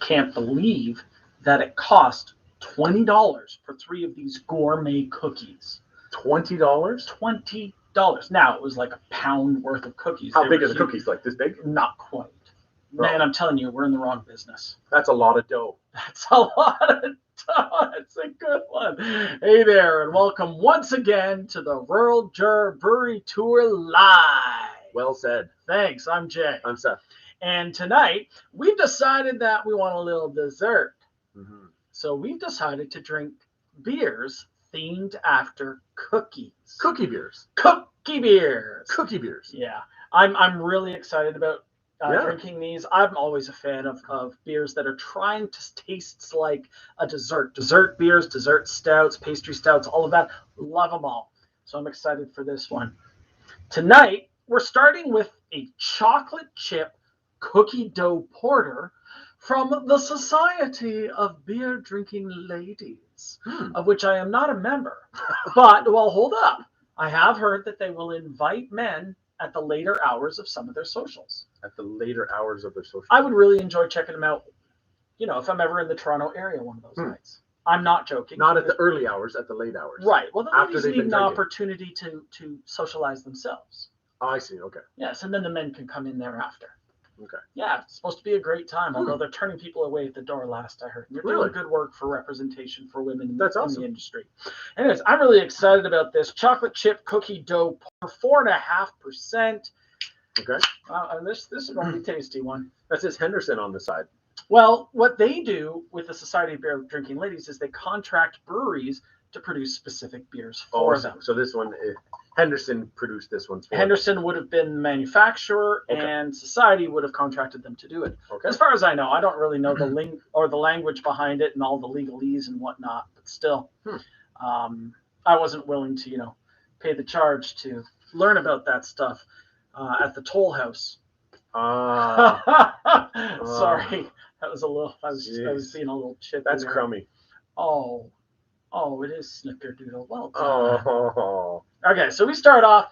can't believe that it cost $20 for 3 of these gourmet cookies. $20? $20. Now, it was like a pound worth of cookies. How big are the cookies? Like this big? Not quite. Bro. Man, I'm telling you, we're in the wrong business. That's a lot of dough. That's a lot of dough. It's a good one. Hey there, and welcome once again to the Rural Juror Brewery Tour Live. Well said. Thanks. I'm Jay. I'm Seth. And tonight, we've decided that we want a little dessert. Mm-hmm. So we've decided to drink beers themed after cookies. Cookie beers. Cookie beers. Cookie beers. Yeah. I'm really excited about drinking these. I'm always a fan of beers that are trying to taste like a dessert. Dessert beers, dessert stouts, pastry stouts, all of that. Love them all. So I'm excited for this one. Tonight, we're starting with a chocolate chip cookie dough porter from the Society of Beer Drinking Ladies, of which I am not a member. But, well, hold up. I have heard that they will invite men at the later hours of some of their socials. At the later hours of their socials? I would really enjoy checking them out, if I'm ever in the Toronto area one of those nights. I'm not joking. Not at the early hours, at the late hours. Right. Well, the ladies need an opportunity to socialize themselves. Oh, I see. Okay. Yes, and then the men can come in thereafter. Okay. Yeah, it's supposed to be a great time, although they're turning people away at the door last I heard. They're doing good work for representation for women in the industry. Anyways, I'm really excited about this. Chocolate chip cookie dough, 4.5%. Okay. And this is going to be a tasty one. That says Henderson on the side. Well, what they do with the Society of Beer Drinking Ladies is they contract breweries to produce specific beers for them. So this one, Henderson produced this one for them. Henderson would have been the manufacturer, and Society would have contracted them to do it. Okay. As far as I know, I don't really know the language behind it and all the legalese and whatnot, but still, I wasn't willing to, pay the charge to learn about that stuff at the toll house. Sorry, that was a little. I was being a little chippy. That's crummy. Oh, it is snickerdoodle. Well done. Oh. Okay, so we start off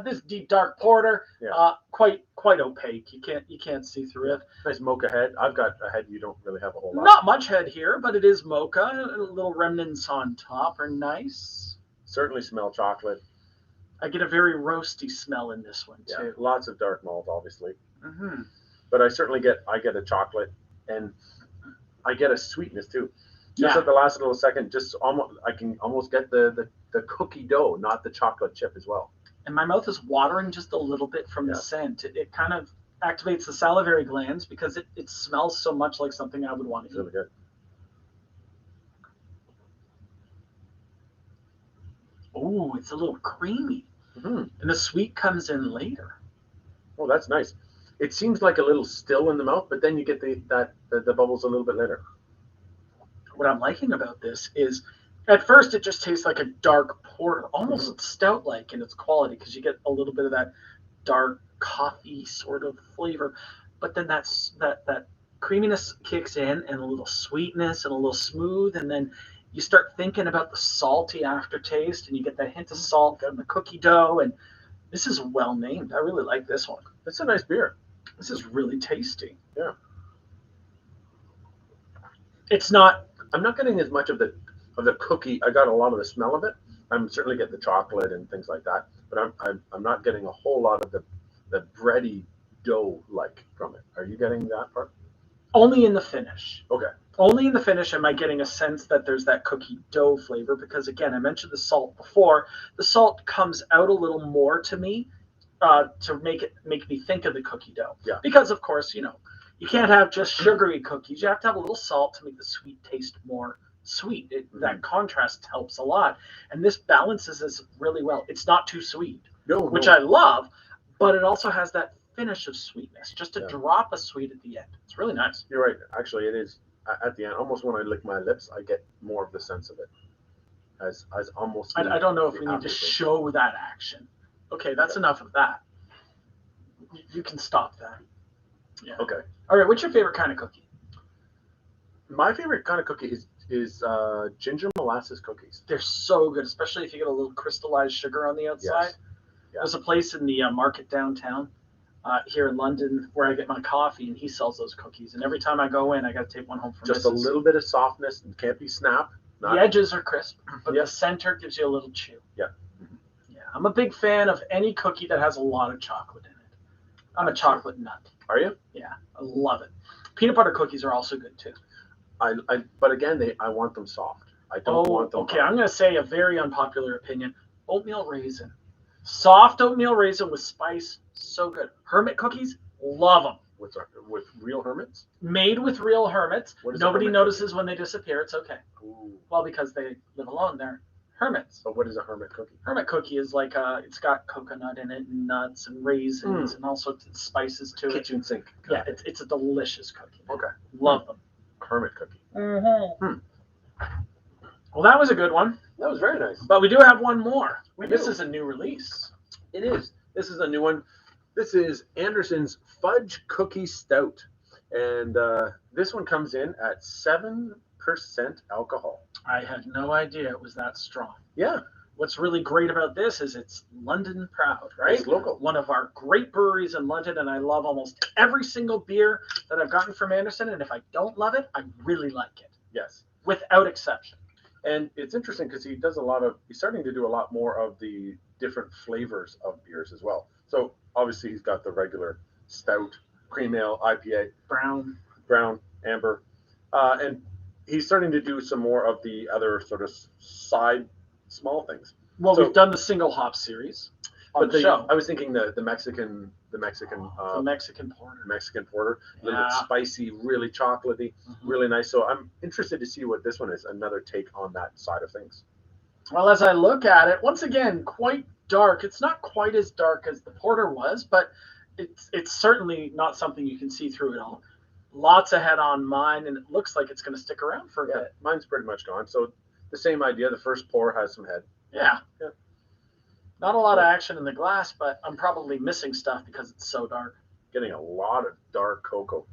this deep dark porter. Yeah. Quite opaque. You can't see through it. Nice mocha head. I've got a head you don't really have a whole lot. Not much head here, but it is mocha. Little remnants on top are nice. Certainly smell chocolate. I get a very roasty smell in this one too. Yeah, lots of dark malt, obviously. Mm-hmm. But I certainly get a chocolate, and I get a sweetness too. Just at the last little second, I can almost get the cookie dough, not the chocolate chip as well. And my mouth is watering just a little bit from the scent. It kind of activates the salivary glands because it smells so much like something I would want to eat. Really good. Oh, it's a little creamy. Mm-hmm. And the sweet comes in later. Oh, that's nice. It seems like a little still in the mouth, but then you get the bubbles a little bit later. What I'm liking about this is, at first it just tastes like a dark porter, almost stout-like in its quality, because you get a little bit of that dark coffee sort of flavor. But then that creaminess kicks in, and a little sweetness, and a little smooth, and then you start thinking about the salty aftertaste, and you get that hint of salt from the cookie dough, and this is well named. I really like this one. It's a nice beer. This is really tasty. Yeah. I'm not getting as much of the cookie. I got a lot of the smell of it. I'm certainly getting the chocolate and things like that, but I'm not getting a whole lot of the bready dough from it. Are you getting that part? Only in the finish. Okay. Only in the finish am I getting a sense that there's that cookie dough flavor, because again, I mentioned the salt before. The salt comes out a little more to me to make me think of the cookie dough. Yeah. Because of course, you can't have just sugary cookies. You have to have a little salt to make the sweet taste more sweet. That contrast helps a lot. And this balances this really well. It's not too sweet, which I love, but it also has that finish of sweetness, just a drop of sweet at the end. It's really nice. You're right. Actually, it is. At the end, almost when I lick my lips, I get more of the sense of it. As almost. I don't know if we need to show that action. Okay, that's enough of that. You can stop that. Yeah. Okay. All right. What's your favorite kind of cookie? My favorite kind of cookie is ginger molasses cookies. They're so good, especially if you get a little crystallized sugar on the outside. Yes. Yeah. There's a place in the market downtown. here in London where I get my coffee, and he sells those cookies. And every time I go in, I got to take one home for Just Mrs. a little bit of softness. It can't be snap. The edges are crisp, but the center gives you a little chew. Yeah. Yeah, I'm a big fan of any cookie that has a lot of chocolate in it. I'm a chocolate nut. Are you? Yeah, I love it. Peanut butter cookies are also good too. But again, I want them soft. I don't want them. Okay, I'm going to say a very unpopular opinion. Oatmeal raisin. Soft oatmeal raisin with spice, so good. Hermit cookies, love them. With real hermits? Made with real hermits. Nobody notices when they disappear. It's okay. Ooh. Well, because they live alone. They're hermits. But what is a hermit cookie? Hermit cookie is like it's got coconut in it and nuts and raisins and all sorts of spices to it. Kitchen sink. Yeah, it's a delicious cookie. Okay. Love them. Hermit cookie. Mm-hmm. Well, that was a good one. That was very nice. But we do have one more. This is a new release. It is. This is a new one. This is Anderson's Fudge Cookie Stout. And this one comes in at 7% alcohol. I had no idea it was that strong. Yeah. What's really great about this is it's London proud, right? It's local. One of our great breweries in London, and I love almost every single beer that I've gotten from Anderson. And if I don't love it, I really like it. Yes. Without exception. And it's interesting because he's starting to do a lot more of the different flavors of beers as well. So obviously he's got the regular stout, cream ale, IPA, brown, amber, and he's starting to do some more of the other sort of side small things. Well, we've done the single hop series on the show. I was thinking the Mexican porter. Mexican porter, a little bit spicy, really chocolatey, really nice. So I'm interested to see what this one is. Another take on that side of things. Well, as I look at it, once again, quite dark. It's not quite as dark as the porter was, but it's certainly not something you can see through it all. Lots of head on mine, and it looks like it's going to stick around for a bit. Mine's pretty much gone. So the same idea. The first pour has some head. Yeah. Not a lot of action in the glass, but I'm probably missing stuff because it's so dark. Getting a lot of dark cocoa.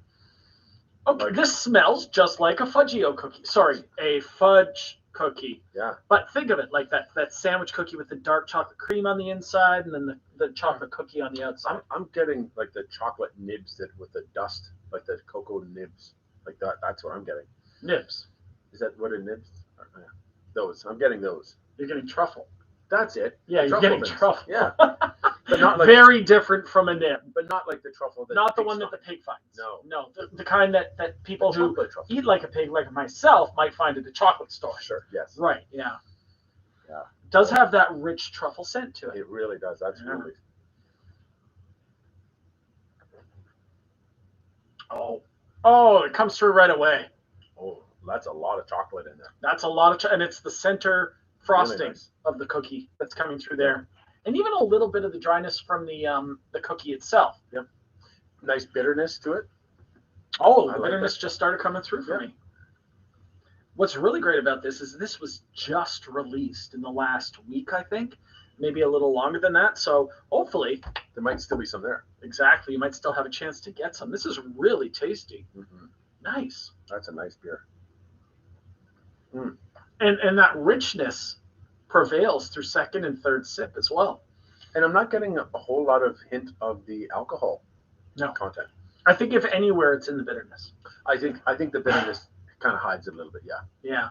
Okay, this smells just like a Fudgio cookie. Sorry, a fudge cookie. Yeah. But think of it like that sandwich cookie with the dark chocolate cream on the inside and then the chocolate cookie on the outside. I'm getting like the chocolate nibs with the dust, like the cocoa nibs. Like that. That's what I'm getting. Nibs. Is that what a nibs are? Yeah. Those. I'm getting those. You're getting truffle. That's it. Yeah, you're getting truffle. Yeah. But not like, very different from a nib. But not like the truffle. Not the one that the pig finds. No. The kind that people who eat like a pig, like myself, might find at the chocolate store. Sure. Yes. Right. Yeah. Yeah. It does have that rich truffle scent to it. It really does. That's really. Oh! It comes through right away. Oh, that's a lot of chocolate in there. That's a lot of, and it's the center frosting really nice. of the cookie that's coming through there. And even a little bit of the dryness from the cookie itself. Yep. Nice bitterness to it. Oh, the bitterness just started coming through for me. What's really great about this is this was just released in the last week, I think. Maybe a little longer than that. So hopefully there might still be some there. Exactly. You might still have a chance to get some. This is really tasty. Mm-hmm. Nice. That's a nice beer. And that richness prevails through second and third sip as well. And I'm not getting a whole lot of hint of the alcohol content. I think if anywhere, it's in the bitterness. I think the bitterness kind of hides it a little bit. Yeah. Yeah.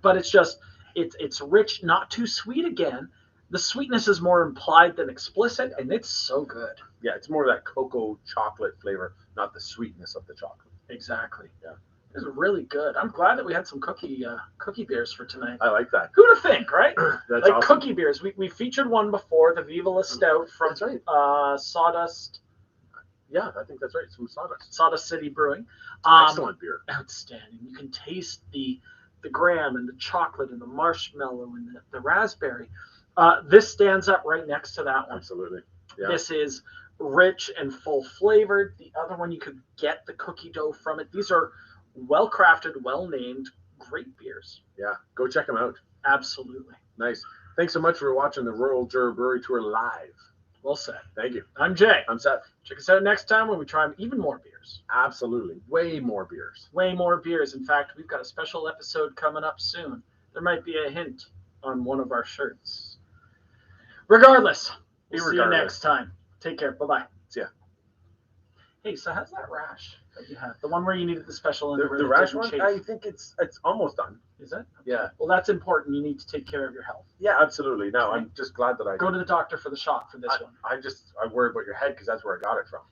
But it's just, it's rich, not too sweet again. The sweetness is more implied than explicit, and it's so good. Yeah, it's more of that cocoa chocolate flavor, not the sweetness of the chocolate. Exactly. Yeah. It's really good. I'm glad that we had some cookie beers for tonight. I like that. Who'd have think, right? That's like awesome. Cookie beers. We featured one before, the Viva La Stout from Sawdust. Yeah, I think that's right. It's from Sawdust. Sawdust City Brewing. Excellent beer. Outstanding. You can taste the graham and the chocolate and the marshmallow and the raspberry. This stands up right next to that one. Absolutely. Yeah. This is rich and full flavored. The other one, you could get the cookie dough from it. These are well crafted, well named, great beers. Yeah, go check them out. Absolutely. Nice. Thanks so much for watching the Rural Juror Brewery Tour live. Well said. Thank you. I'm Jay. I'm Seth. Check us out next time when we try even more beers. Absolutely. Way more beers. Way more beers. In fact, we've got a special episode coming up soon. There might be a hint on one of our shirts. Regardless, we'll see you next time. Take care. Bye-bye. See ya. Hey, so how's that rash that you had? The one where you needed the special and The rash one, I think it's almost done. Is it? Okay. Yeah. Well, that's important. You need to take care of your health. Yeah, absolutely. No, I'm just glad that I go to the doctor for the shot for this one. I worry about your head because that's where I got it from.